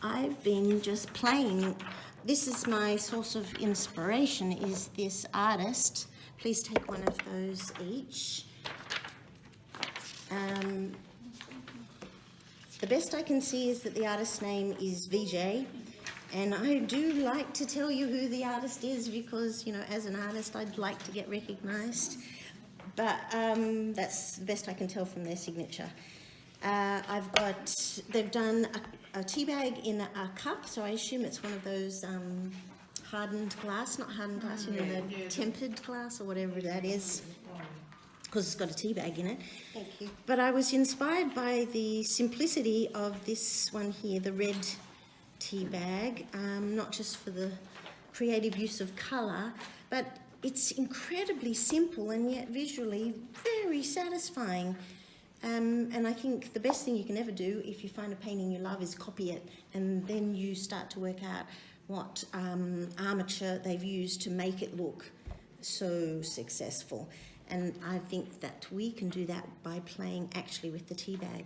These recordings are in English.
I've been just playing. This is my source of inspiration, is this artist. Please take one of those each. The best I can see is that the artist's name is VJ, and I do like to tell you who the artist is because, you know, as an artist I'd like to get recognised, but that's the best I can tell from their signature. They've done a tea bag in a cup, so I assume it's one of those hardened glass, not hardened glass, you know, the tempered glass or whatever that is, because it's got a tea bag in it. Thank you. But I was inspired by the simplicity of this one here, the red tea bag, not just for the creative use of colour, but it's incredibly simple and yet visually very satisfying. And I think the best thing you can ever do if you find a painting you love is copy it, and then you start to work out what armature they've used to make it look so successful. And I think that we can do that by playing actually with the tea bag.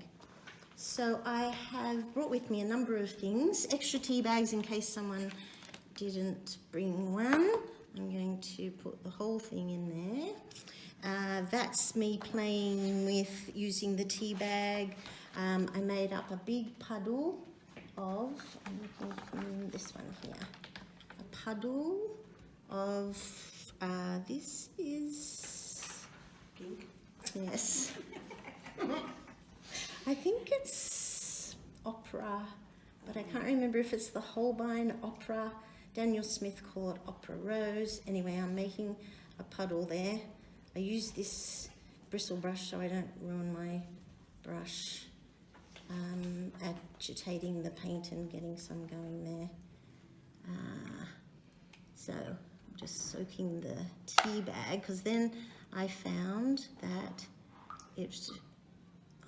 So I have brought with me a number of things, extra tea bags in case someone didn't bring one. I'm going to put the whole thing in there. That's me playing with using the tea bag. I made up a big puddle of, I'm looking from this one here, a puddle of, this is pink. Yes. I think it's opera, but I can't remember if it's the Holbein opera. Daniel Smith called it opera rose. Anyway, I'm making a puddle there. I use this bristle brush so I don't ruin my brush, agitating the paint and getting some going there. So I'm just soaking the tea bag, because then I found that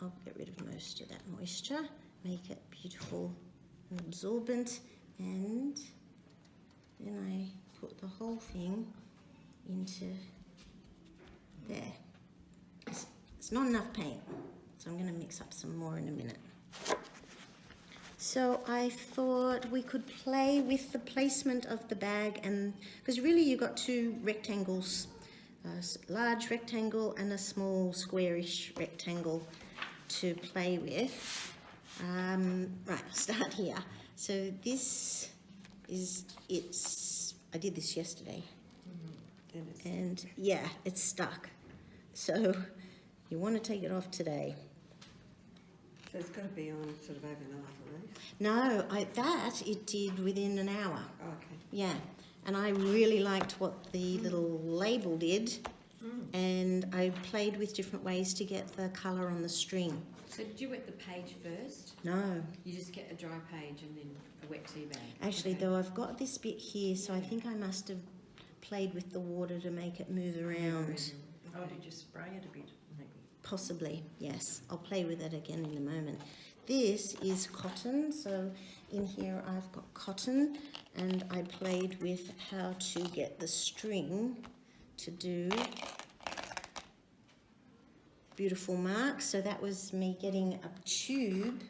I'll get rid of most of that moisture, make it beautiful and absorbent, and then I put the whole thing into there. It's not enough paint, so I'm going to mix up some more in a minute. So I thought we could play with the placement of the bag, and because really you've got two rectangles, a large rectangle and a small squarish rectangle to play with. Right, I'll start here. So this is, I did this yesterday. And yeah, it's stuck. So you want to take it off today. So it's got to be on sort of overnight at least? No, it did within an hour. Oh, okay. Yeah, and I really liked what the little label did, and I played with different ways to get the colour on the string. So did you wet the page first? No. You just get a dry page and then a wet tea bag? Actually, though, I've got this bit here, so I think I must have played with the water to make it move around. Oh, did you spray it a bit, maybe? Possibly, yes. I'll play with it again in a moment. This is cotton, so in here I've got cotton, and I played with how to get the string to do beautiful marks. So that was me getting a tube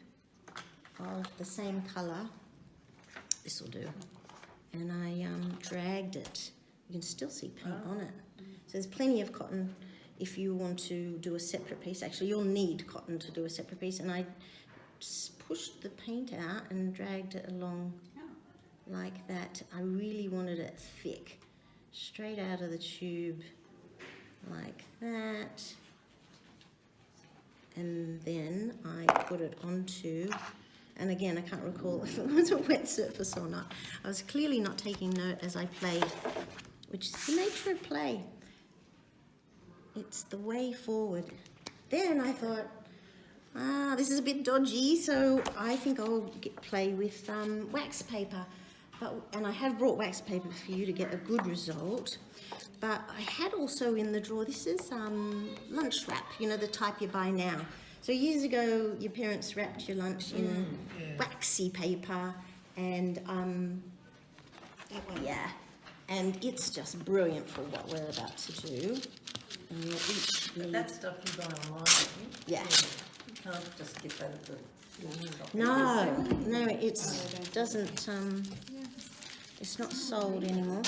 of the same colour. This will do. And I dragged it. You can still see paint on it. So there's plenty of cotton if you want to do a separate piece. Actually, you'll need cotton to do a separate piece. And I just pushed the paint out and dragged it along like that. I really wanted it thick, straight out of the tube like that. And then I put it onto, and again, I can't recall if it was a wet surface or not. I was clearly not taking note as I played, which is the nature of play. It's the way forward. Then I thought, this is a bit dodgy, so I think I'll play with wax paper. And I have brought wax paper for you to get a good result. But I had also in the drawer, this is lunch wrap, you know, the type you buy now. So years ago, your parents wrapped your lunch in waxy paper, and yeah, and it's just brilliant for what we're about to do. And But that stuff you buy online, don't you? Yeah. You can't just get that at the No, it doesn't, it's not sold anymore.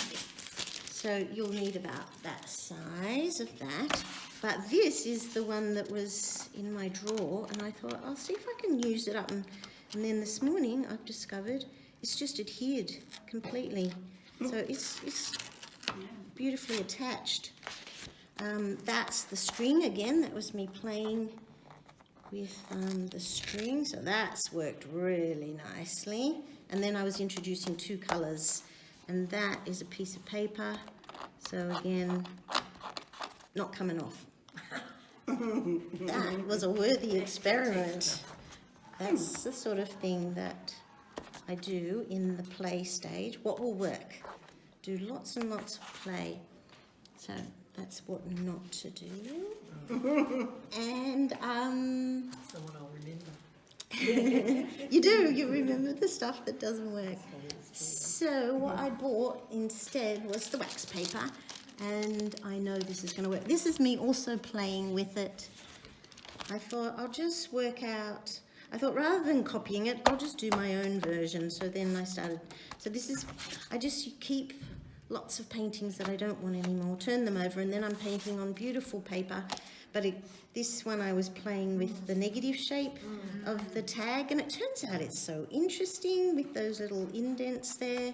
So you'll need about that size of that. But this is the one that was in my drawer, and I thought, I'll see if I can use it up. And then this morning I've discovered it's just adhered completely. So it's beautifully attached. That's the string again. That was me playing with the string. So that's worked really nicely. And then I was introducing two colours. And that is a piece of paper. So again, not coming off. That was a worthy experiment. That's the sort of thing that I do in the play stage. What will work? Do lots and lots of play. So that's what not to do. And Someone I'll remember. you remember the stuff that doesn't work. So what I bought instead was the wax paper, and I know this is going to work. This is me also playing with it. I thought I'll just work out, I thought rather than copying it, I'll just do my own version. So then I started, so this is, I just keep lots of paintings that I don't want anymore, turn them over, and then I'm painting on beautiful paper. But this one I was playing with the negative shape of the tag, and it turns out it's so interesting with those little indents there.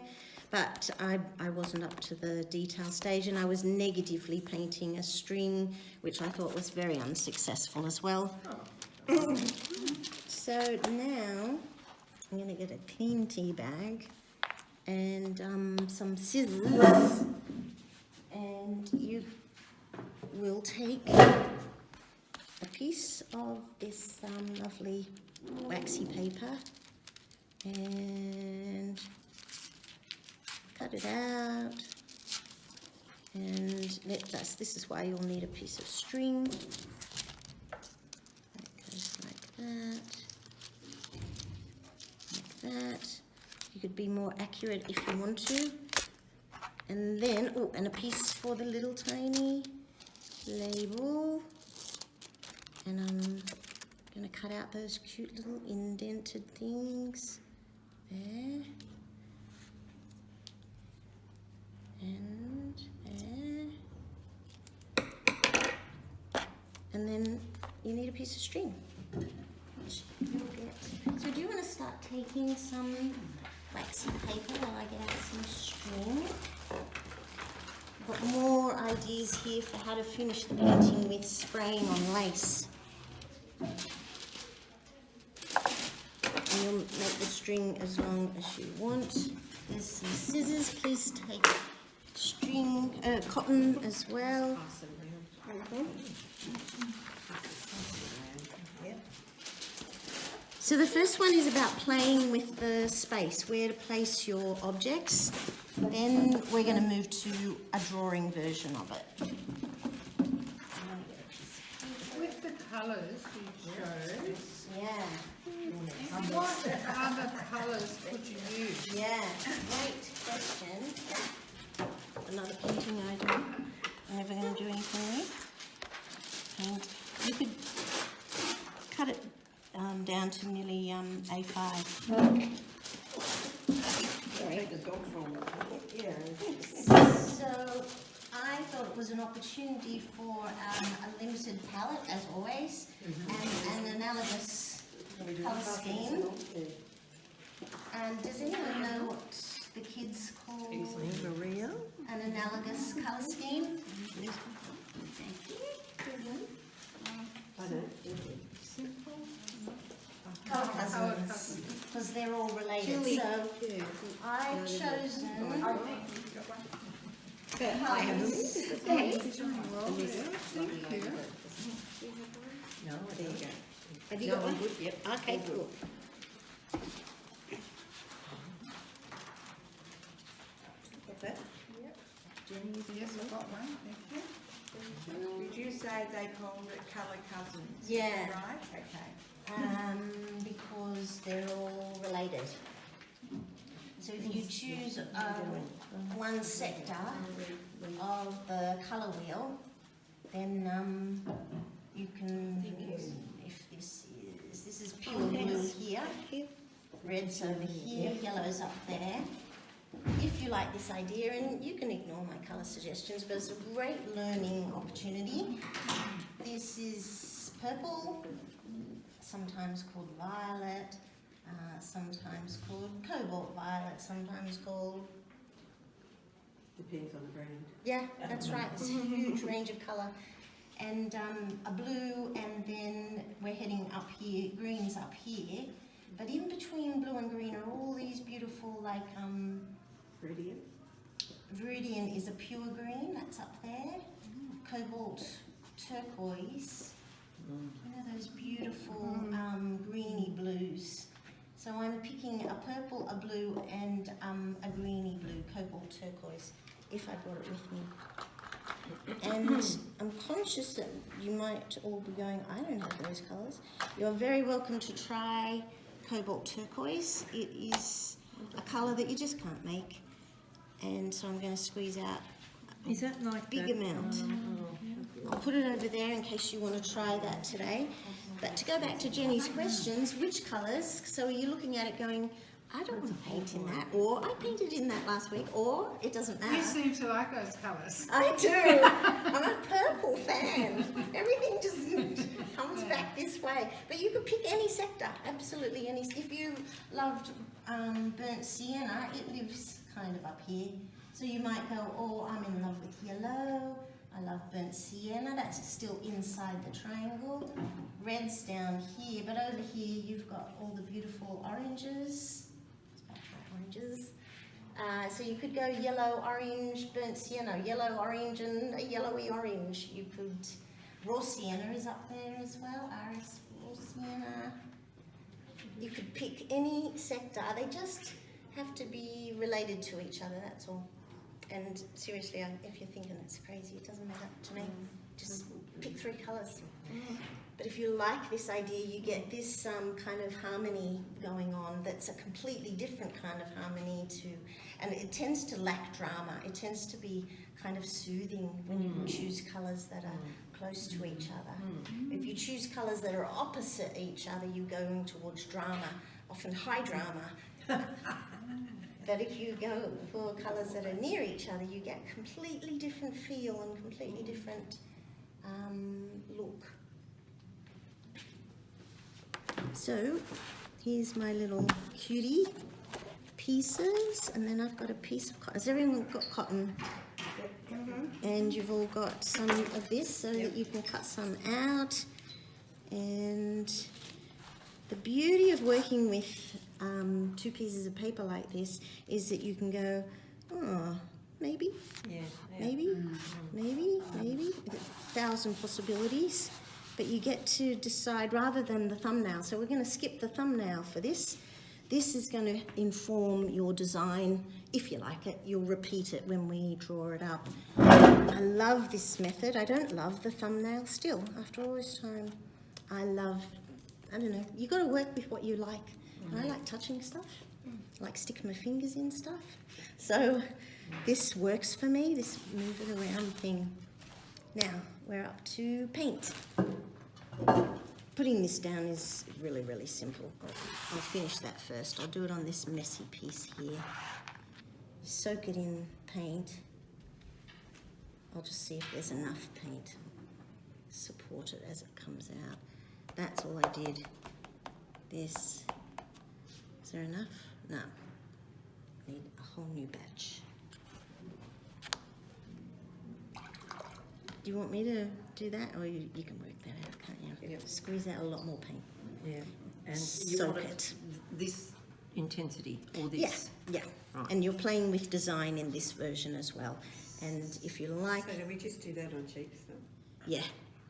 But I wasn't up to the detail stage, and I was negatively painting a string, which I thought was very unsuccessful as well. So now I'm going to get a clean tea bag and some scissors, and you will take a piece of this lovely waxy paper and cut it out, and this is why you'll need a piece of string. That goes like that, like that. You could be more accurate if you want to. And then, oh, and a piece for the little tiny label. And I'm going to cut out those cute little indented things there. And there. And then you need a piece of string, which you'll get. So do you want to start taking some waxy paper while I get out some string? I've got more ideas here for how to finish the painting with spraying on lace. And you'll make the string as long as you want. There's some scissors. Please take string, cotton as well. So the first one is about playing with the space, where to place your objects. Then we're going to move to a drawing version of it. With the colours you chose, Yeah. what other colours could you use? Yeah, great question. Another painting I'm never going to do anything with. And you could cut it down to nearly A5. Take the dog from yeah. So I thought it was an opportunity for a limited palette, as always, and an analogous colour scheme. And does anyone know what the kids call Maria? an analogous colour scheme? Thank you. I don't. Colour cousins, because they're all related. So I've chosen No, there you go. Have you got one? Yep. Okay, cool. Got that? Yes, I've got one, thank you. Did you say they called it colour cousins? Yeah. Right, okay. Because they're all related. So if you choose one sector of the colour wheel, then you can, if this This is pure blue here, red's over here, yellow's up there. If you like this idea, and you can ignore my colour suggestions, but it's a great learning opportunity. This is purple, sometimes called violet, sometimes called cobalt violet, sometimes called... Depends on the brand. Yeah, that's right, it's a huge range of colour. And a blue, and then we're heading up here, green's up here. But in between blue and green are all these beautiful, like, Viridian. Viridian is a pure green, that's up there. Cobalt turquoise. You know those beautiful greeny blues. So I'm picking a purple, a blue, and a greeny blue, cobalt turquoise, if I brought it with me. And I'm conscious that you might all be going, I don't have those colours. You're very welcome to try cobalt turquoise. It is a colour that you just can't make. And so I'm going to squeeze out Is that like a big amount. I'll put it over there in case you want to try that today. But to go back to Jenny's questions, which colours? So are you looking at it going, I don't want to paint in that, or I painted in that last week, or it doesn't matter. You seem to like those colours. I do. I'm a purple fan. Everything just comes back this way. But you could pick any sector, absolutely any. If you loved burnt sienna, it lives kind of up here. So you might go, oh, I'm in love with yellow. I love burnt sienna. That's still inside the triangle. Red's down here, but over here you've got all the beautiful oranges. Oranges. So you could go yellow, orange, burnt sienna, yellow, orange, and a yellowy orange. You could, raw sienna is up there as well, Iris raw sienna. You could pick any sector. They just have to be related to each other, that's all. And seriously, if you're thinking it's crazy, it doesn't matter to me. Just pick 3 colours. But if you like this idea, you get this kind of harmony going on that's a completely different kind of harmony and it tends to lack drama. It tends to be kind of soothing when you choose colours that are close to each other. If you choose colours that are opposite each other, you're going towards drama, often high drama. But if you go for colours that are near each other, you get completely different feel and completely different look. So here's my little cutie pieces, and then I've got a piece of cotton. Has everyone got cotton? And you've all got some of this so that you can cut some out. And the beauty of working with 2 pieces of paper like this is that you can go, oh, maybe, maybe, 1,000 possibilities. But you get to decide rather than the thumbnail. So we're going to skip the thumbnail for this. This is going to inform your design. If you like it, you'll repeat it when we draw it up. I love this method. I don't love the thumbnail still. After all this time, I don't know, you got to work with what you like. And I like touching stuff. I like sticking my fingers in stuff. So this works for me, this move it around thing. Now, we're up to paint. Putting this down is really, really simple. I'll finish that first. I'll do it on this messy piece here. Soak it in paint. I'll just see if there's enough paint. Support it as it comes out. That's all I did. This. Is there enough? No. Need a whole new batch. Do you want me to do that, or you can work that out, can't you? Yep. Squeeze out a lot more paint. Yeah. And you Soak want it. This intensity or this? Yeah. Right. And you're playing with design in this version as well. And if you like... So do we just do that on cheeks then?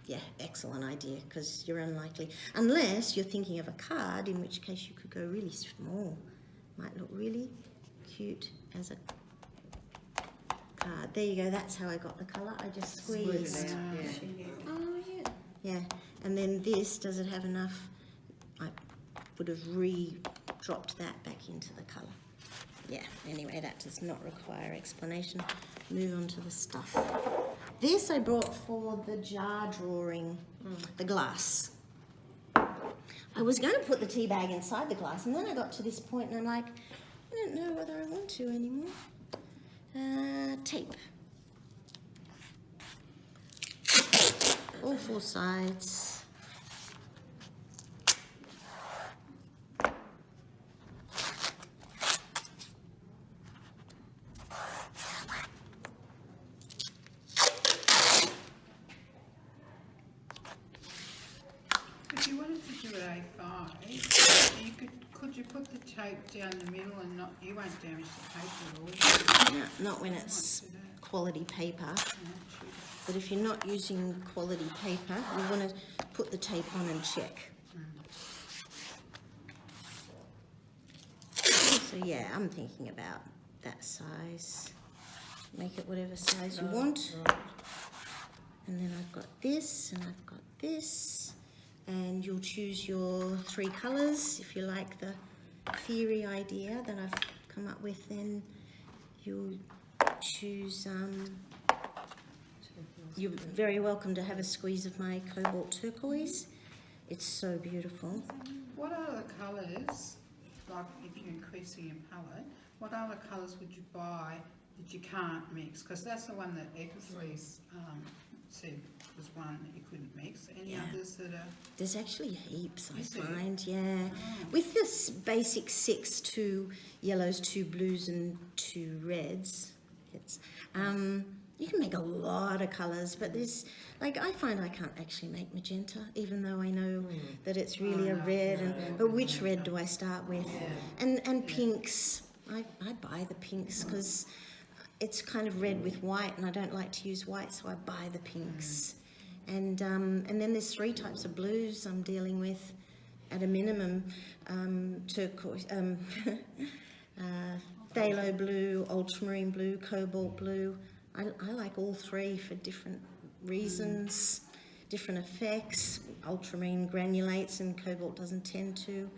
Yeah, excellent idea, because you're unlikely. Unless you're thinking of a card, in which case you could go really small. Might look really cute as a card. There you go, that's how I got the colour. I just squeezed. Oh, yeah. Yeah, and then this, does it have enough? I would have dropped that back into the colour. Yeah, anyway, that does not require explanation. Move on to the stuff. This I brought for the jar drawing, the glass. I I was going to put the tea bag inside the glass, and then I got to this point and I'm like, I don't know whether I want to anymore. Tape. All four sides. If you wanted to do it A5, could you put the tape down the middle and not, you won't damage the paper at all? No, not when it's Do that. quality paper. No, shoot. But if you're not using quality paper, you want to put the tape on and check. So yeah, I'm thinking about that size. Make it whatever size you want. And then I've got this and I've got this. And you'll choose your 3 colours. If you like the theory idea that I've come up with, then you'll choose... You're very welcome to have a squeeze of my cobalt turquoise. It's so beautiful. What other colours, like if you're increasing your palette, what other colours would you buy that you can't mix? Because that's the one that Ellipses said was one that you couldn't mix. Any Yeah. others that are... There's actually heaps, I Is there? find, yeah. With this basic 6, 2 yellows, 2 blues and 2 reds, you can make a lot of colours, but there's, like, I find I can't actually make magenta, even though I know that it's really a red, but which red do I start with? And pinks, I buy the pinks because it's kind of red with white, and I don't like to use white, so I buy the pinks. And then there's 3 types of blues I'm dealing with at a minimum: turquoise, phthalo blue, ultramarine blue, cobalt blue. I like all 3 for different reasons, different effects. Ultramarine granulates and cobalt doesn't tend to.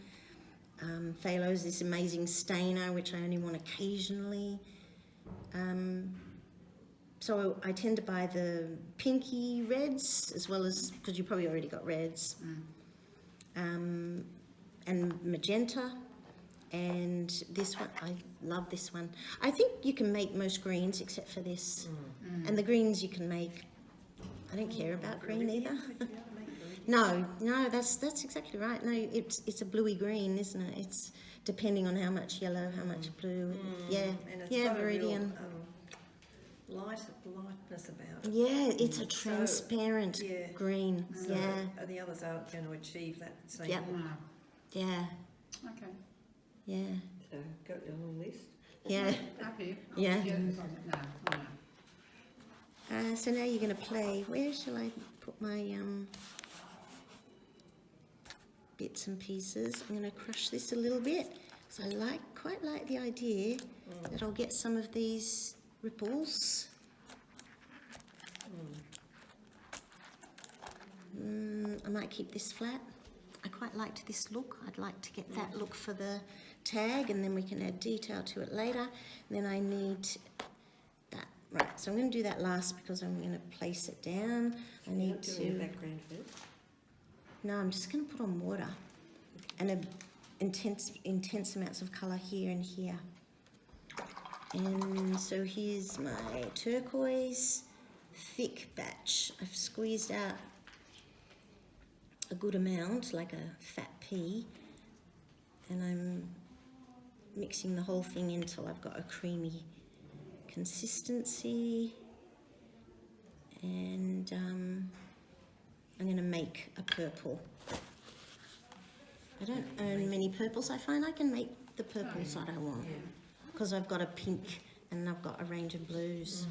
Phthalo's this amazing stainer, which I only want occasionally. So I tend to buy the pinky reds, as well as, because you probably already got reds, and magenta. And this one, I love this one. I think you can make most greens except for this. And the greens you can make, I don't care about green either. No, that's exactly right. No, it's a bluey green, isn't it? It's depending on how much yellow, how much blue. Yeah, And it's yeah, got a real, Viridian. lightness about it. Yeah, it's a So, transparent yeah. green. So Yeah, the others aren't going to achieve that same Yep. look. No. yeah, Okay. yeah, So, got your long list. yeah. Happy? Yeah. No. So now you're going to play. Where shall I put my bits and pieces? I'm going to crush this a little bit. So I quite like the idea that I'll get some of these ripples. I might keep this flat. I quite liked this look. I'd like to get that look for the tag, and then we can add detail to it later. Then I need that. Right, so I'm going to do that last because I'm going to place it down. I You're need not doing the to... background first. No, I'm just going to put on water and intense amounts of colour here and here. And so here's my turquoise thick batch. I've squeezed out a good amount, like a fat pea, and I'm mixing the whole thing until I've got a creamy consistency. And I'm going to make a purple. I don't own many purples. I find I can make the purples that I want because I've got a pink and I've got a range of blues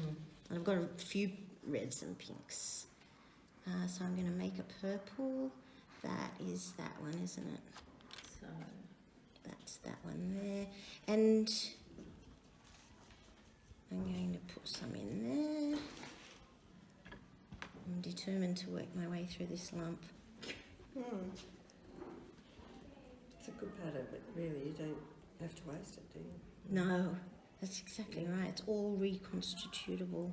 and I've got a few reds and pinks. So I'm going to make a purple. That is that one, isn't it? So That's that one there. And I'm going to put some in there. I'm determined to work my way through this lump. It's a good part of it, really. You don't have to waste it, do you? No, that's exactly right. It's all reconstitutable.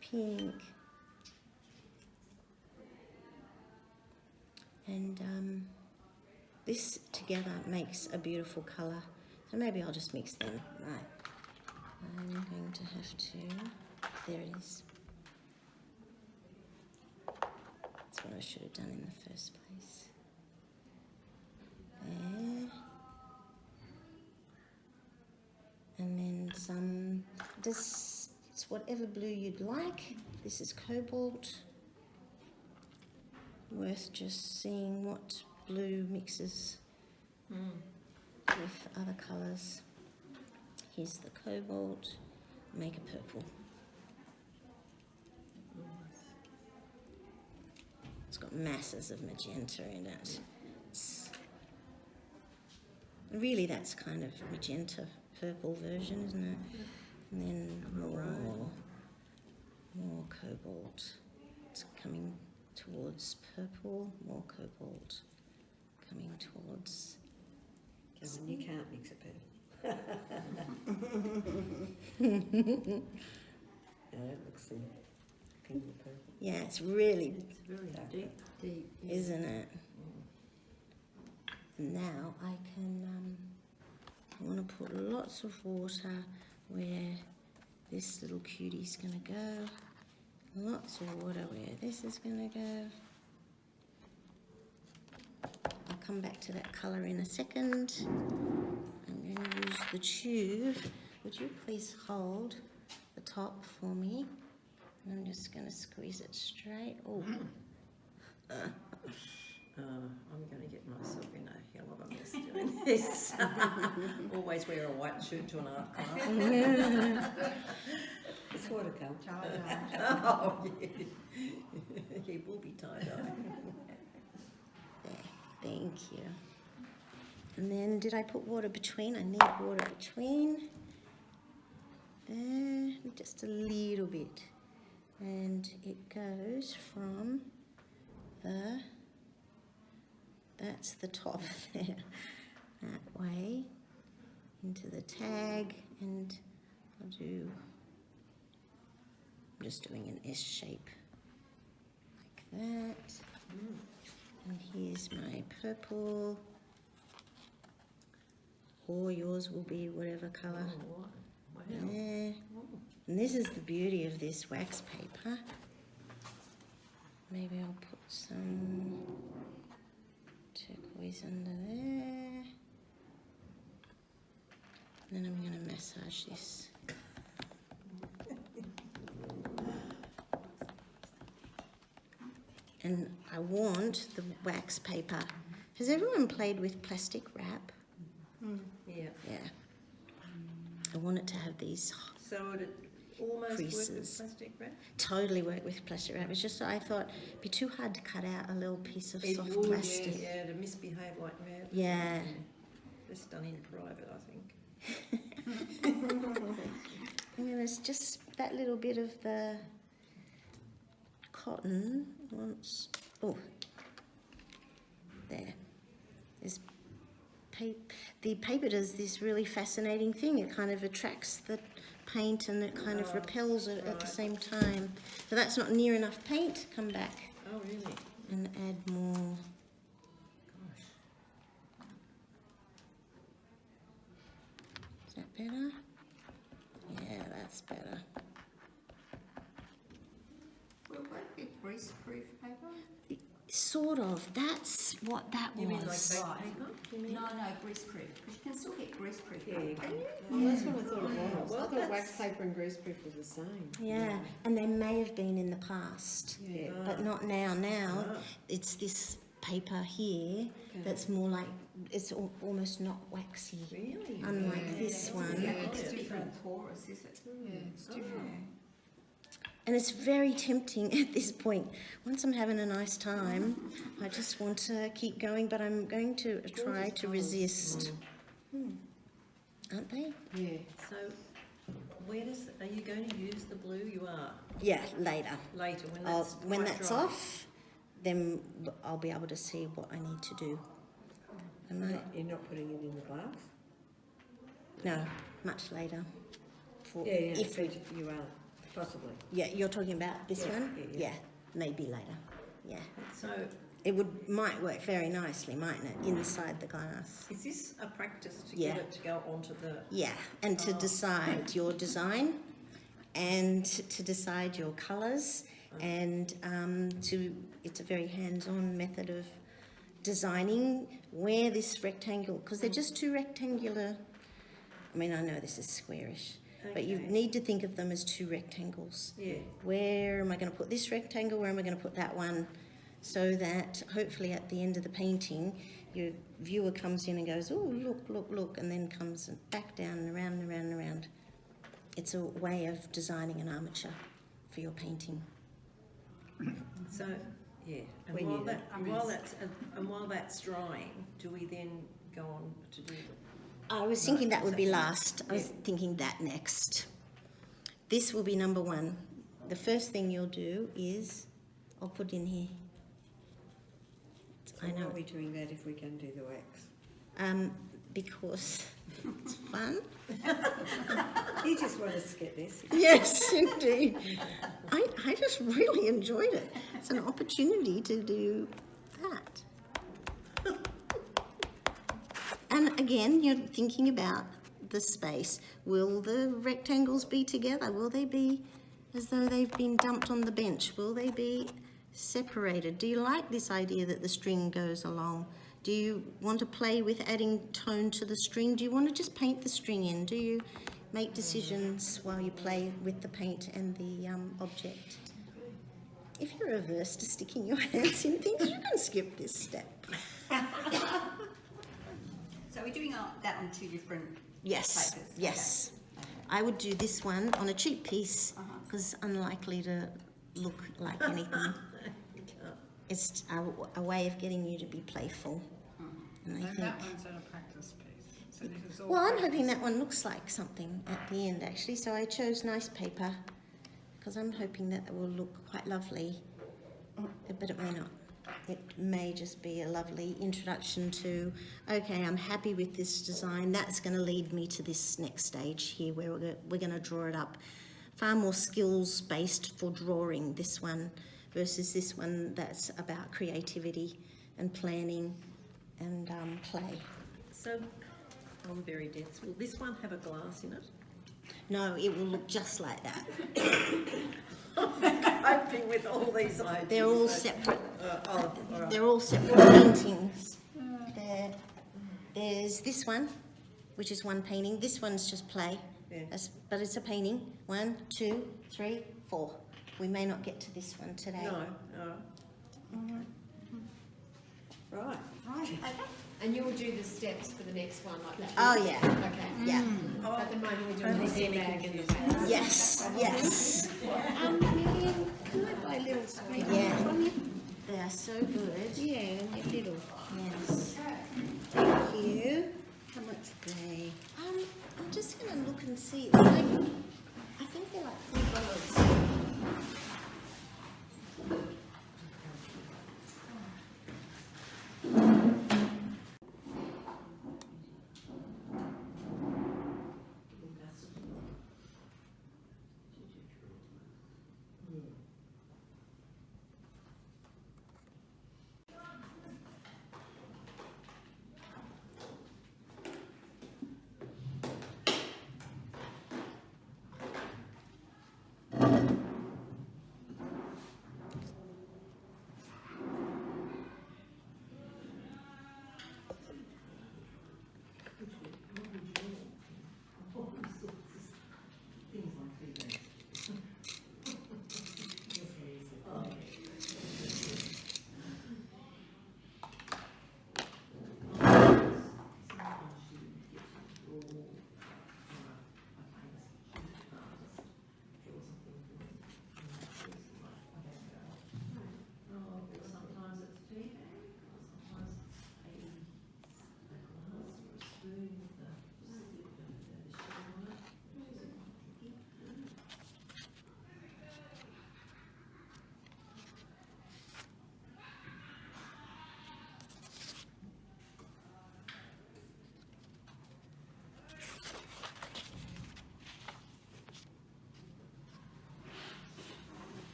Pink. And this together makes a beautiful colour. So maybe I'll just mix them. Right. I'm going to have to, there it is. That's what I should have done in the first place. There. And then some, it's whatever blue you'd like. This is cobalt. Worth just seeing what blue mixes with other colours. Here's the cobalt, make a purple. It's got masses of magenta in it. Really, that's kind of magenta purple version, isn't it? And then more cobalt. It's coming towards purple, more cobalt, coming towards. Kevin, you can't mix it purple. It looks some pink or purple. Yeah, it's really, It's very Deep. Deep. isn't it? Now I can, I want to put lots of water where this little cutie's going to go. Lots of water where this is going to go. I'll come back to that colour in a second. I'm going to use the tube. Would you please hold the top for me? And I'm just going to squeeze it straight. Oh. I'm going to get myself in a hell of a mess doing this. Always wear a white shirt to an art class. It's watercolour. Oh, yeah. He will be tie-dye. There, thank you. And then did I put water between? I need water between. There, just a little bit. And it goes from the, that's the top there, that way, into the tag, and I'll do, I'm just doing an S shape, like that. And here's my purple, or yours will be whatever colour. Oh, wow. There. And this is the beauty of this wax paper. Maybe I'll put some turquoise under there. And then I'm going to massage this. And I want the wax paper. Has everyone played with plastic wrap? Yeah. Yeah. I want it to have these So would it almost work with creases. plastic wrap? Totally work with plastic wrap. It's just that I thought it'd be too hard to cut out a little piece of soft would, plastic. Yeah, to misbehave like mad. Yeah. Best done in private, I think. And then it's just that little bit of the cotton once. Oh, there. There's the paper does this really fascinating thing. It kind of attracts the paint and it kind of repels it at the right. same time. So that's not near enough paint. Come back Oh, really? and add more. Gosh. Is that better? Yeah, that's better. Will that be greaseproof paper? Sort of. That's what that You mean like was. baked Right. paper? You mean? No, greaseproof, because you can still get greaseproof Yeah, paper. you can. Well, that's what I thought it was. Well, I thought that's- wax paper and greaseproof was the same. Yeah, and they may have been in the past, Yeah. but not now. Now Ah. it's this paper here that's more like, it's almost not waxy, Really? unlike Yeah. this one. Yeah, It's it's different porous, is it? Yeah, it's different. And it's very tempting at this point. Once I'm having a nice time, I just want to keep going, but I'm going to try to resist. Aren't they? Yeah. So, are you going to use the blue? You are. Yeah, later. Later, when I'll, that's when quite that's dry. off, then I'll be able to see what I need to do. I might, You're not putting it in the glass? no, much later. For, Yeah, if we, you are, possibly. yeah, you're talking about this Yeah, one? yeah. Maybe later. Yeah. So, It might work very nicely, mightn't it, inside the glass? Is this a practice to Yeah. get it to go onto the? Yeah, and to decide your design and to decide your colours and it's a very hands-on method of designing where this rectangle, because they're just two rectangular, I mean, I know this is squarish, but you Okay. need to think of them as two rectangles. Yeah. Where am I going to put this rectangle? Where am I going to put that one? So that hopefully at the end of the painting, your viewer comes in and goes, oh, look, look, look, and then comes back down and around and around and around. It's a way of designing an armature for your painting. So, yeah. And We while knew that. while that's drying, do we then go on to do the? I was thinking that would be second. last. I was thinking that next. This will be number one. The first thing you'll do is, I'll put in here. So I why know. are we doing that if we can do the wax? Because it's fun. You just want us to get this. Yes, indeed. I just really enjoyed it. It's an opportunity to do that. And again, you're thinking about the space. Will the rectangles be together? Will they be as though they've been dumped on the bench? Will they be separated? Do you like this idea that the string goes along? Do you want to play with adding tone to the string? Do you want to just paint the string in? Do you make decisions while you play with the paint and the object? If you're averse to sticking your hands in things, you can skip this step. So we're doing that on two different Yes, papers? yes. Okay. I would do this one on a cheap piece because it's unlikely to look like anything. It's a way of getting you to be playful. And I And think, that one's a practice piece. So this is all well, I'm practice. hoping that one looks like something at the end actually. So I chose nice paper because I'm hoping that it will look quite lovely, but it may not. It may just be a lovely introduction to, okay, I'm happy with this design. That's going to lead me to this next stage here where we're going to draw it up. Far more skills based for drawing, this one, versus this one that's about creativity and planning and play. So, I'm very dense. Will this one have a glass in it? No, it will look just like that. Coping with all these ideas. They're all separate. All right. They're all separate paintings. There's this one, which is one painting. This one's just play, Yeah. but it's a painting. 1, 2, 3, 4. We may not get to this one today. No, Right. Okay. And you'll do the steps for the next one like that? Oh yeah, Okay. yeah. At the moment we're doing the teabag and the wax. Yes, yes. Lillian, can I buy little screen Yeah. from you? They are so good. Yeah, and your little. Yes. Thank you. How much are they? I'm just going to look and see. It's like, I think they're like $3.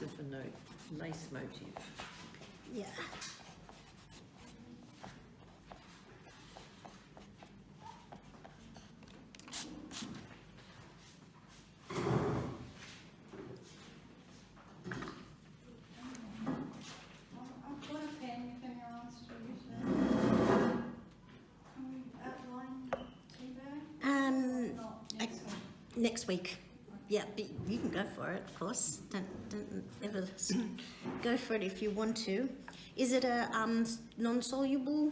of a note, lace motif. Yeah. I've got a pen if anyone wants to use it. Can we outline Teabag? Not next week. Next week. Yeah, but you can go for it, of course. Don't ever go for it if you want to. Is it a non-soluble?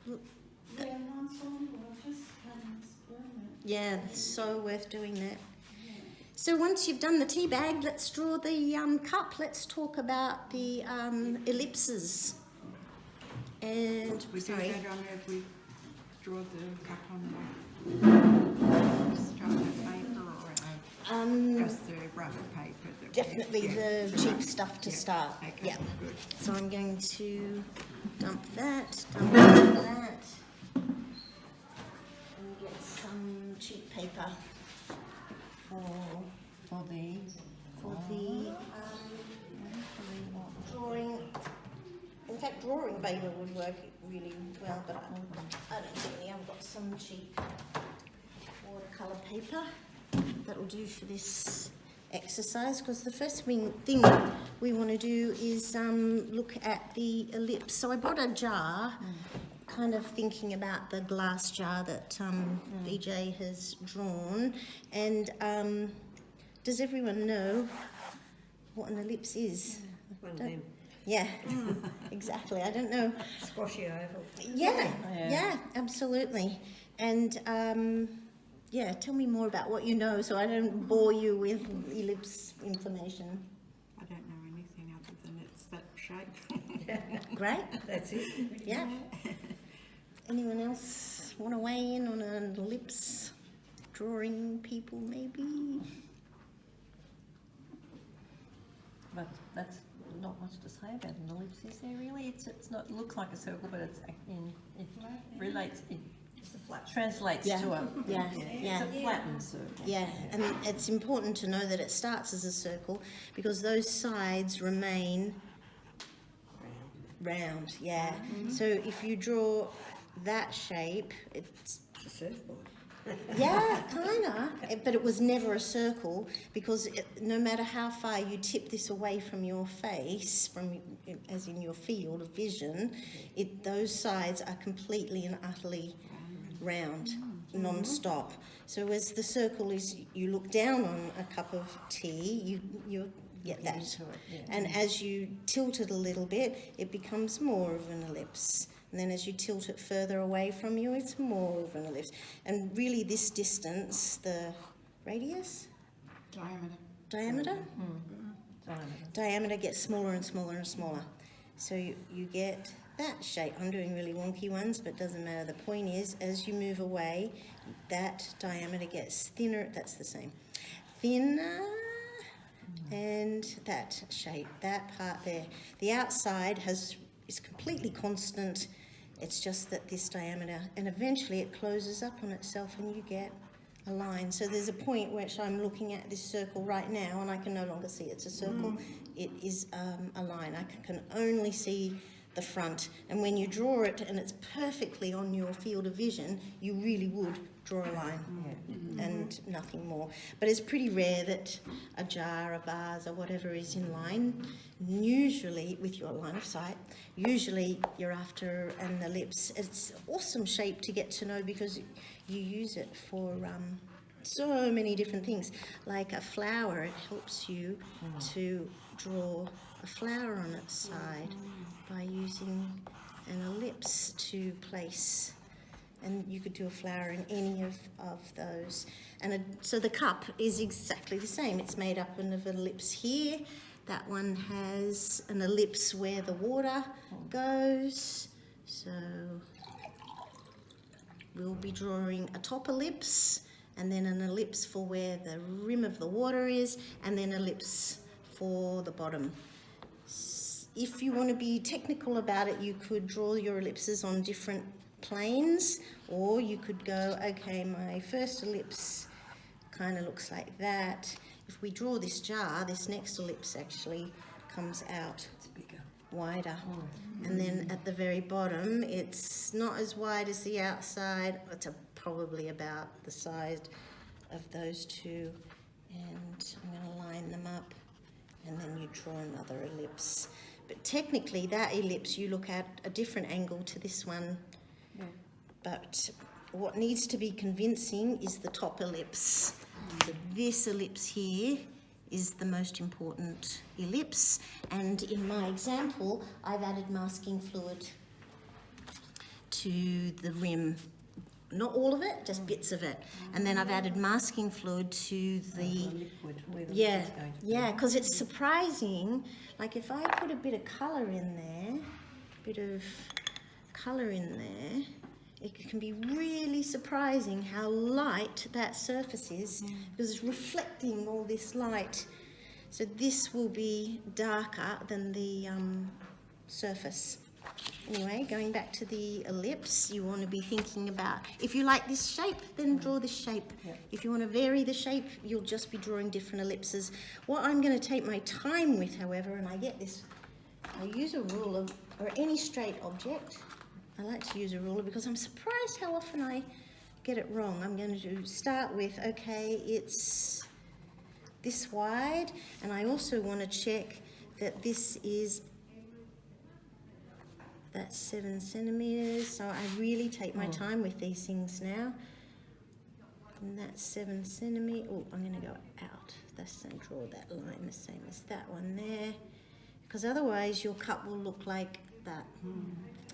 Yeah, non-soluble, I've just had an experiment. Yeah, it's so worth doing that. So once you've done the tea bag, let's draw the cup. Let's talk about the ellipses. And We do sorry, that on if we draw the cup on the structured paper or just the rough paper. That definitely the cheap stuff to start. Okay, Yeah. good. So I'm going to dump that, and get some cheap paper for the drawing. In fact, drawing paper would work really well, but I don't have any. I've got some cheap watercolour paper that'll do for this exercise, because the first thing we want to do is look at the ellipse. So I brought a jar, kind of thinking about the glass jar that BJ has drawn. And does everyone know what an ellipse is? One of them. Yeah, exactly. I don't know. Squashy oval. Yeah, absolutely. And yeah, tell me more about what you know so I don't bore you with ellipse information. I don't know anything other than it's that shape. Great. That's it. Yeah. Anyone else want to weigh in on an ellipse? Drawing people, maybe? But that's not much to say about an ellipse, is there really? It's not, it looks like a circle, but it relates, it translates Yeah. to a, Yeah, yeah. it's a flattened circle. Yeah, and it's important to know that it starts as a circle because those sides remain round. Yeah. So if you draw that shape, it's It's a surfboard. yeah, kinda, but it was never a circle because no matter how far you tip this away from your face, as in your field of vision, those sides are completely and utterly round, non-stop. So as the circle is, you look down on a cup of tea, you get that, Into it, yeah. and as you tilt it a little bit, it becomes more of an ellipse. And then as you tilt it further away from you, it's more of an ellipse. And really this distance, the radius? Diameter? Diameter gets smaller and smaller and smaller. So you get that shape. I'm doing really wonky ones, but it doesn't matter. The point is, as you move away, that diameter gets thinner. That's the same. Thinner. And that shape, that part there. The outside is completely constant. It's just that this diameter, and eventually it closes up on itself and you get a line. So there's a point which I'm looking at this circle right now and I can no longer see it's a circle. It is a line. I can only see the front. And when you draw it and it's perfectly on your field of vision, you really would draw a line and nothing more. But it's pretty rare that a jar, a vase or whatever is in line. Usually, with your line of sight, usually you're after an ellipse. It's an awesome shape to get to know because you use it for so many different things. Like a flower, it helps you to draw a flower on its side by using an ellipse to place. And you could do a flower in any of those. And so the cup is exactly the same. It's made up of an ellipse here. That one has an ellipse where the water goes. So we'll be drawing a top ellipse and then an ellipse for where the rim of the water is and then ellipse for the bottom. If you want to be technical about it, you could draw your ellipses on different planes, or you could go, okay, my first ellipse kind of looks like that, if we draw this jar, this next ellipse actually comes out It's bigger. wider. And then at the very bottom, it's not as wide as the outside. It's probably about the size of those two. And I'm going to line them up, and then you draw another ellipse. But technically, that ellipse you look at a different angle to this one. Yeah. But what needs to be convincing is the top ellipse. So this ellipse here is the most important ellipse, and in my example I've added masking fluid to the rim. Not all of it, just bits of it. And then I've added masking fluid to the liquid, where the yeah, liquid's going to be. yeah, because it's surprising. Like if I put a bit of colour in there, it can be really surprising how light that surface is because it's reflecting all this light. So this will be darker than the surface. Anyway, going back to the ellipse, you want to be thinking about, if you like this shape, then draw this shape. Yep. If you want to vary the shape, you'll just be drawing different ellipses. What I'm going to take my time with, however, and I get this, I use a ruler, or any straight object. I like to use a ruler because I'm surprised how often I get it wrong. I'm going to start with, okay, it's this wide, and I also want to check that this is, that's 7 centimetres, so I really take my time with these things now. And that's 7 centimetres. Oh, I'm going to go out. That's and draw that line the same as that one there, because otherwise your cup will look like that,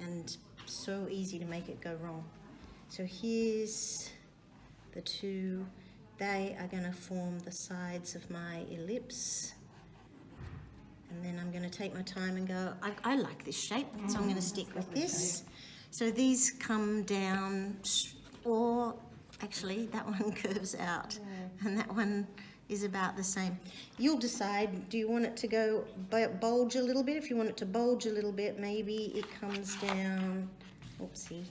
and so easy to make it go wrong. So here's the two. They are going to form the sides of my ellipse. And then I'm going to take my time and go, I like this shape, so I'm going to stick with this. So these come down, or actually that one curves out, and that one is about the same. You'll decide, do you want it to go bulge a little bit? If you want it to bulge a little bit, maybe it comes down, oopsie,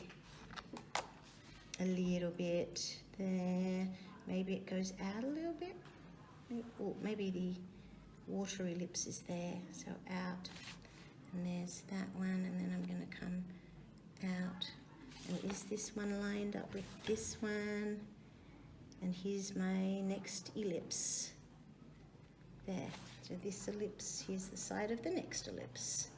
a little bit there. Maybe it goes out a little bit. Or maybe the water ellipse is there, so out. And there's that one, and then I'm going to come out. And is this one lined up with this one? And here's my next ellipse. There. So this ellipse, here's the side of the next ellipse.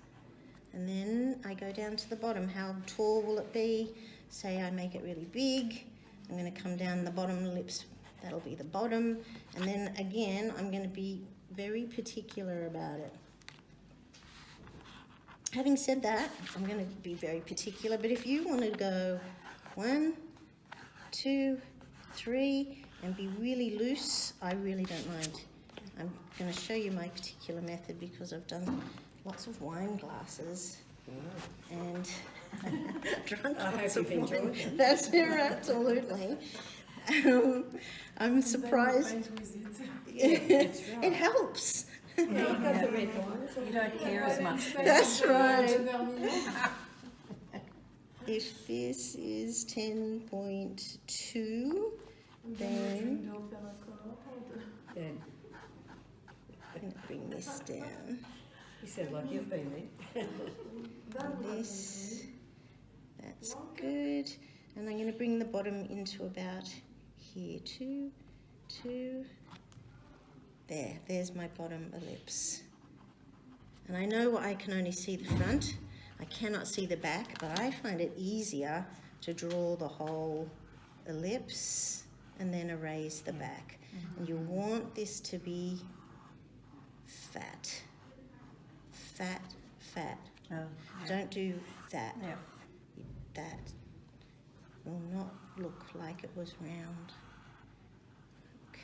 And then I go down to the bottom. How tall will it be? Say I make it really big. I'm going to come down the bottom ellipse. That'll be the bottom. And then again, I'm going to be very particular about it. Having said that, I'm going to be very particular, but if you want to go 1, 2, 3 and be really loose, I really don't mind. I'm going to show you my particular method because I've done lots of wine glasses and drunk lots of wine. That's it, absolutely. I'm surprised. It helps. Yeah, you've got the red one. You don't care as much. That's right. If this is 10.2, then Then I'm going to bring this down. you said like you've been there. This, that's good. And I'm going to bring the bottom into about here, 2. There's my bottom ellipse. And I know I can only see the front. I cannot see the back, but I find it easier to draw the whole ellipse and then erase the back. And you want this to be fat. Fat, fat. Don't do that. Yeah. That will not look like it was round.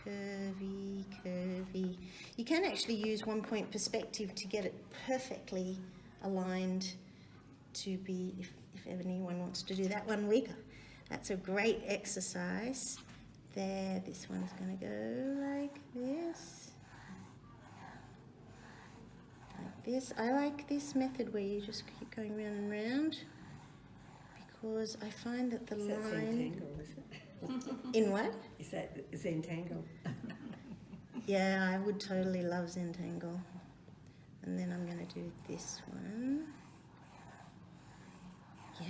Curvy, curvy. You can actually use 1 point perspective to get it perfectly aligned to be, if anyone wants to do that one week, that's a great exercise. There, this one's going to go like this. Like this. I like this method where you just keep going round and round because I find that the Is that line... Zentangle, is it? In what? Is that Zentangle? Yeah, I would totally love Zentangle. And then I'm going to do this one. Yeah.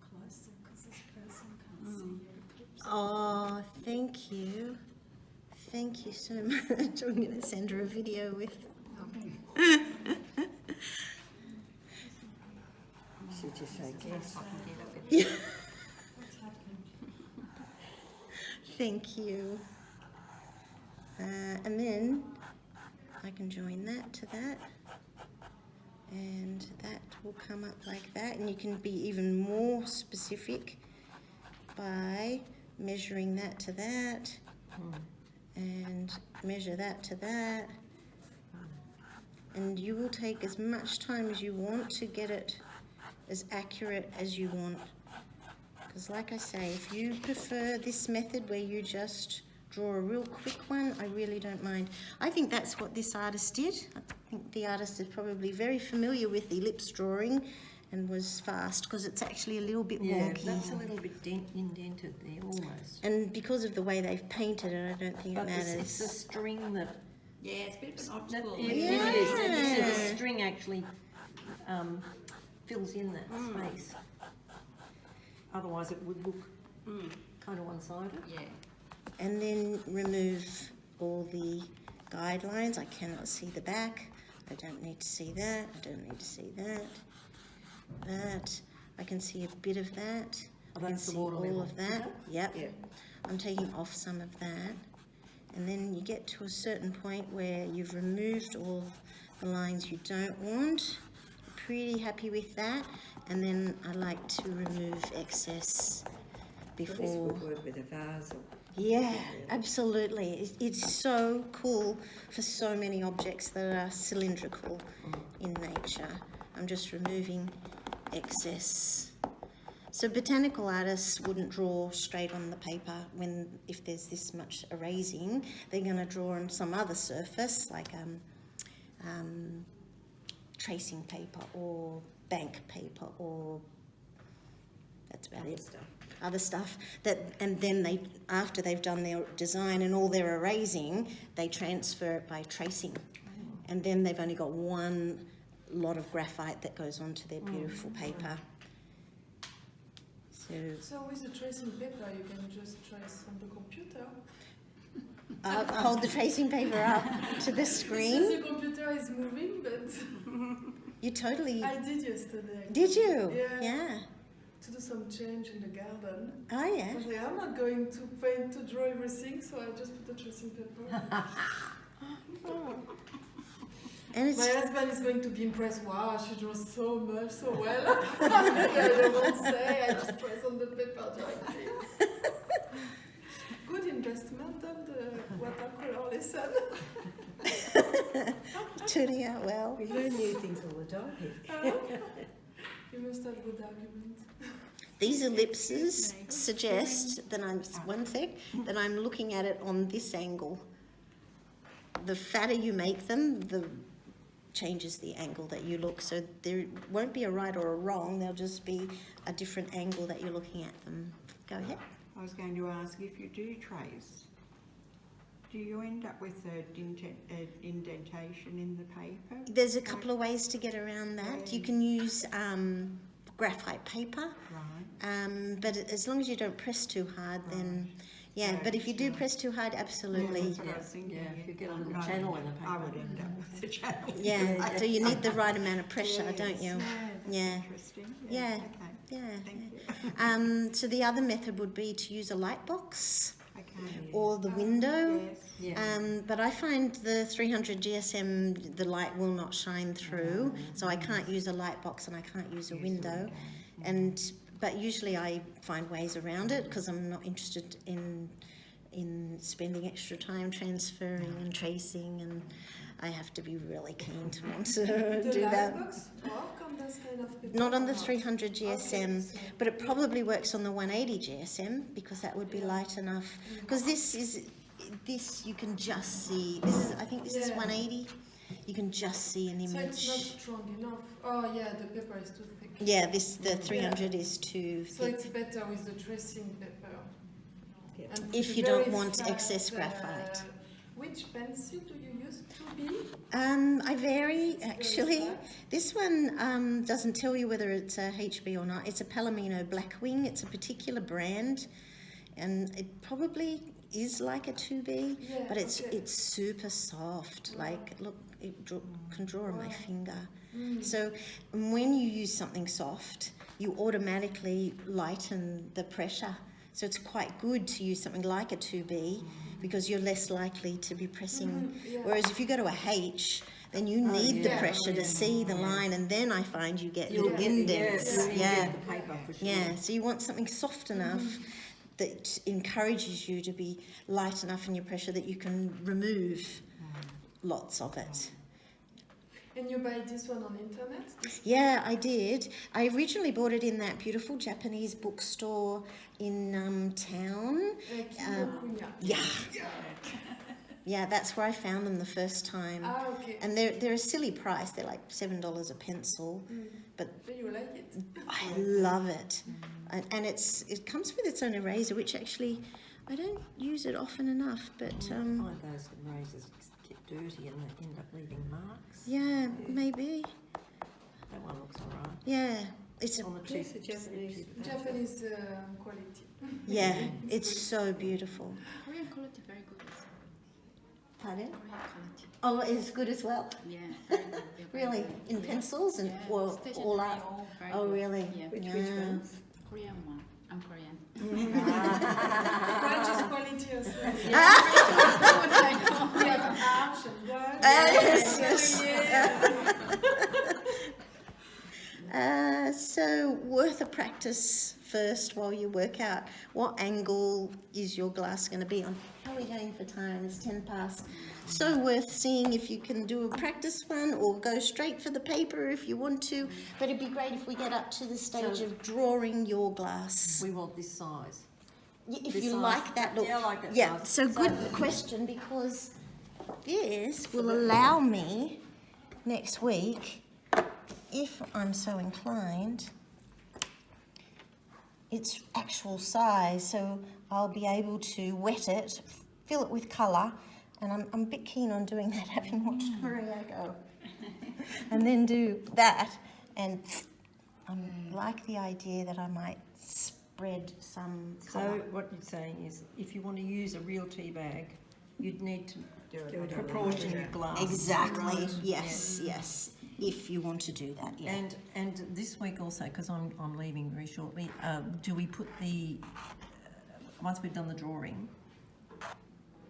Closer, because this person can't see your eclipse. Oh, thank you. Thank you so much. I'm going to send her a video with. Should just say guess. Yeah. Thank you. And then I can join that to that. And that will come up like that. And you can be even more specific by measuring that to that. And measure that to that. And you will take as much time as you want to get it as accurate as you want. Because like I say, if you prefer this method where you just draw a real quick one, I really don't mind. I think that's what this artist did. I think the artist is probably very familiar with ellipse drawing and was fast, because it's actually a little bit wonky. That's a little bit indented there almost. And because of the way they've painted it, I don't think it matters. It's a string that... Yeah, it's a bit of an that obstacle. it is. The string actually fills in that space. Otherwise it would look kind of one-sided. Yeah. And then remove all the guidelines. I cannot see the back. I don't need to see that. I don't need to see that. That. I can see a bit of that. Oh, I can that's the see water all level. of that. Yep. Yep. I'm taking off some of that. And then you get to a certain point where you've removed all the lines you don't want. Pretty happy with that. And then I like to remove excess This before. would work with a vase. Yeah, absolutely. It's so cool for so many objects that are cylindrical in nature. I'm just removing excess. So botanical artists wouldn't draw straight on the paper if there's this much erasing. They're going to draw on some other surface like tracing paper or bank paper, or that's about it. Other stuff and then after they've done their design and all their erasing, they transfer it by tracing, and then they've only got one lot of graphite that goes onto their beautiful paper. So with the tracing paper, you can just trace on the computer. Hold the tracing paper up to the screen. Since the computer is moving, but You totally I did yesterday. did you? Yeah. To do some change in the garden. Oh yeah. I was like, I'm not going to paint to draw everything, so I just put the tracing paper. And it's My husband is going to be impressed. Wow, she draws so much, so well. I won't say, I just trace on the paper directly. Good investment on the watercolour lesson. turning out well. We learn new things all the time here. You must have good argument. These ellipses suggest that that I'm looking at it on this angle. The fatter you make them, the changes the angle that you look. So there won't be a right or a wrong. There'll just be a different angle that you're looking at them. Go ahead. I was going to ask, if you do trace, do you end up with an indentation in the paper? There's a couple of ways to get around that. You can use graphite paper, Right. but as long as you don't press too hard, then yeah. But if you do press too hard, absolutely. That's what I was thinking. Yeah, if you get a little channel in the paper. I would end up with a channel. Yeah. So you need the right amount of pressure, Yes, don't you? That's Yeah. interesting. Yeah. Okay. Yeah. Thank you. So the other method would be to use a light box Okay. or the window. Yes. Yeah. But I find the 300 GSM, the light will not shine through, so I can't use a light box and I can't use a window. But usually I find ways around it because I'm not interested in spending extra time transferring and tracing, and I have to be really keen to want to The do that. lightbox work on this kind of paper? Not on the or 300 GSM, Okay, but it probably works on the 180 GSM because that would be light enough. Because this you can just see. I think this is 180. You can just see an So it's not image. strong enough. Oh yeah, the paper is too thick. Yeah, the 300 is too So thick. it's better with the tracing paper. Yeah. if you don't want excess graphite. Which pencil do you use to be? I vary actually. flat. This one doesn't tell you whether it's a HB or not. It's a Palomino Blackwing. It's a particular brand, and it probably is like a 2B, Yeah, but it's okay. it's super soft. Like, look, it can draw on my finger. Mm. So when you use something soft, you automatically lighten the pressure. So it's quite good to use something like a 2B because you're less likely to be pressing. Yeah. Whereas if you go to a H, then you need the yeah. pressure to see the line, and then I find you get little Yeah. indents. Yeah, the paper for sure. Yeah, so you want something soft enough that encourages you to be light enough in your pressure that you can remove lots of it. And you buy this one on internet? Yeah, I did. I originally bought it in that beautiful Japanese bookstore in town. Kinokuniya. Yeah. Yeah, that's where I found them the first time. Ah, okay. And they're a silly price. They're like $7 a pencil. But Do you like it? I love it. And it comes with its own eraser, which actually I don't use it often enough. But I find those erasers get dirty and they end up leaving marks. yeah, maybe. That one looks alright. Yeah, it's On the It's cheap. a Japanese. Japanese quality. yeah, it's so beautiful. Korean quality very good. Pardon? Korean quality. Oh, it's good as well. Yeah. Very good. They're very Really, good. in pencils and Yeah, or stationery, all up. all very Oh, good. really? Yeah. Which Yeah. ones? Korean one. I'm Korean. French is quality as well. We have Arch and Word. Yes, Yeah. so worth a practice first while you work out what angle is your glass going to be on. How are we going for time? It's 10 past. So worth seeing if you can do a practice one or go straight for the paper if you want to. But it'd be great if we get up to the stage of drawing your glass. We want this size. If This you size. like that look. Yeah, I like that Yeah, size. so good question, because this will allow me next week, if I'm so inclined, its actual size, so I'll be able to wet it, fill it with colour, and I'm a bit keen on doing that, having watched Maria go, and then do that, and I like the idea that I might spread some So colour. what you're saying is, if you want to use a real tea bag, you'd need to Do it on proportion your glass. Exactly. Yes. Yes. If you want to do that, yeah. And this week also, because I'm leaving very shortly, do we put the once we've done the drawing?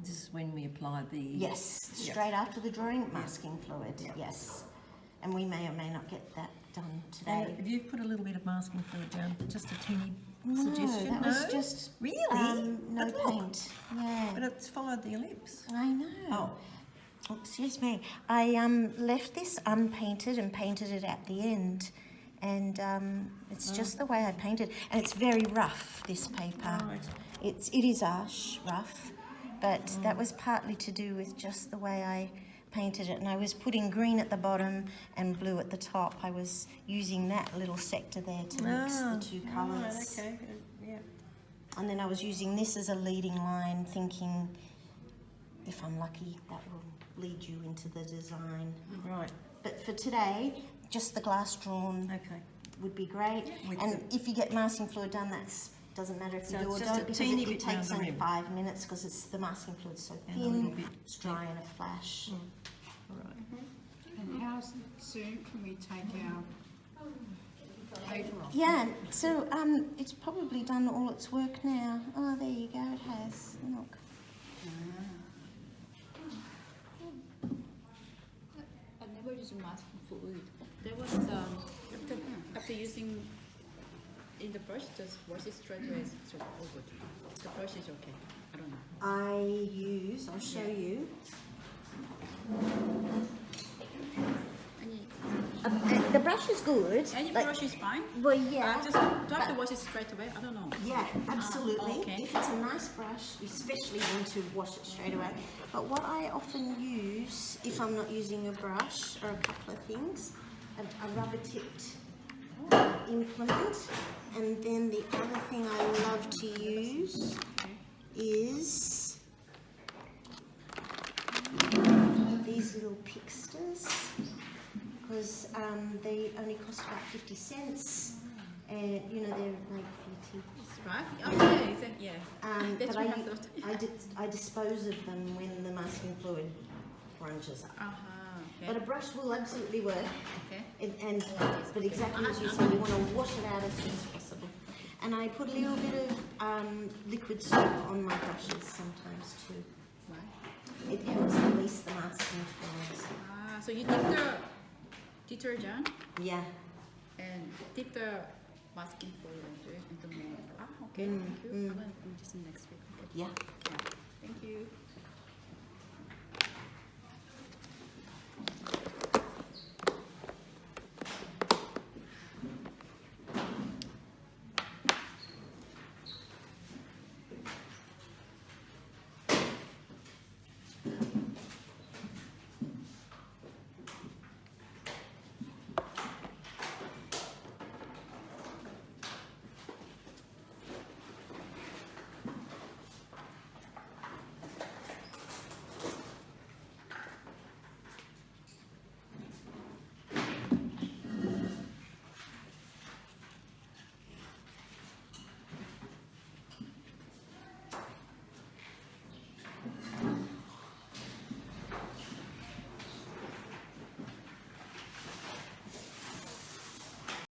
This is when we apply the Yes. Straight after the drawing, masking fluid. Yes. And we may or may not get that done today. And if you've put a little bit of masking fluid down, just a teeny No, suggestion. that was just really no But look, paint. Yeah. But it's followed the ellipse. I know. Oh, excuse me. I left this unpainted and painted it at the end, and it's just the way I painted. And it's very rough. This paper. Right. It is rough, but that was partly to do with just the way I painted it. And I was putting green at the bottom and blue at the top. I was using that little sector there to mix the two colours. Right, okay. Yeah. And then I was using this as a leading line, thinking if I'm lucky, that will lead you into the design. Right. But for today, just the glass drawn Okay. would be great. With And if you get masking fluid done, doesn't matter if So you do or it's just a don't, because teeny it bit takes round the only rim. 5 minutes because it's the masking fluid's so And a little thin, bit. it's dry in a flash. All right. And how soon can we take our paper off? Yeah, so it's probably done all its work now. Oh, there you go, it has. Look. I never use masking fluid. There was after using in the brush, just wash it straight away. So all good. The brush is okay. I don't know. I'll show you. The brush is good. Any like- brush is fine. Well, yeah. Just do I have to wash it straight away? I don't know. Yeah, absolutely. okay. If it's a nice brush, you especially want to wash it straight away. But what I often use, if I'm not using a brush, are a couple of things. A rubber-tipped implement, and then the other thing I love to use is these little pixters, because they only cost about 50 cents, and you know they're like for your teeth. Right? Oh, yeah, is it? Yeah. That's But what I thought. I dispose of them when the masking fluid runs up. Okay. But a brush will absolutely work. Okay. But exactly as you say, you want to wash it out as soon as possible. And I put a little bit of liquid soap on my brushes sometimes too. Right. It helps release the masking fluids. So you dip the detergent Yeah. and dip the masking fluid into the mold. Okay, thank you. I'm going to do this next week. Okay. Yeah. Yeah. Thank you.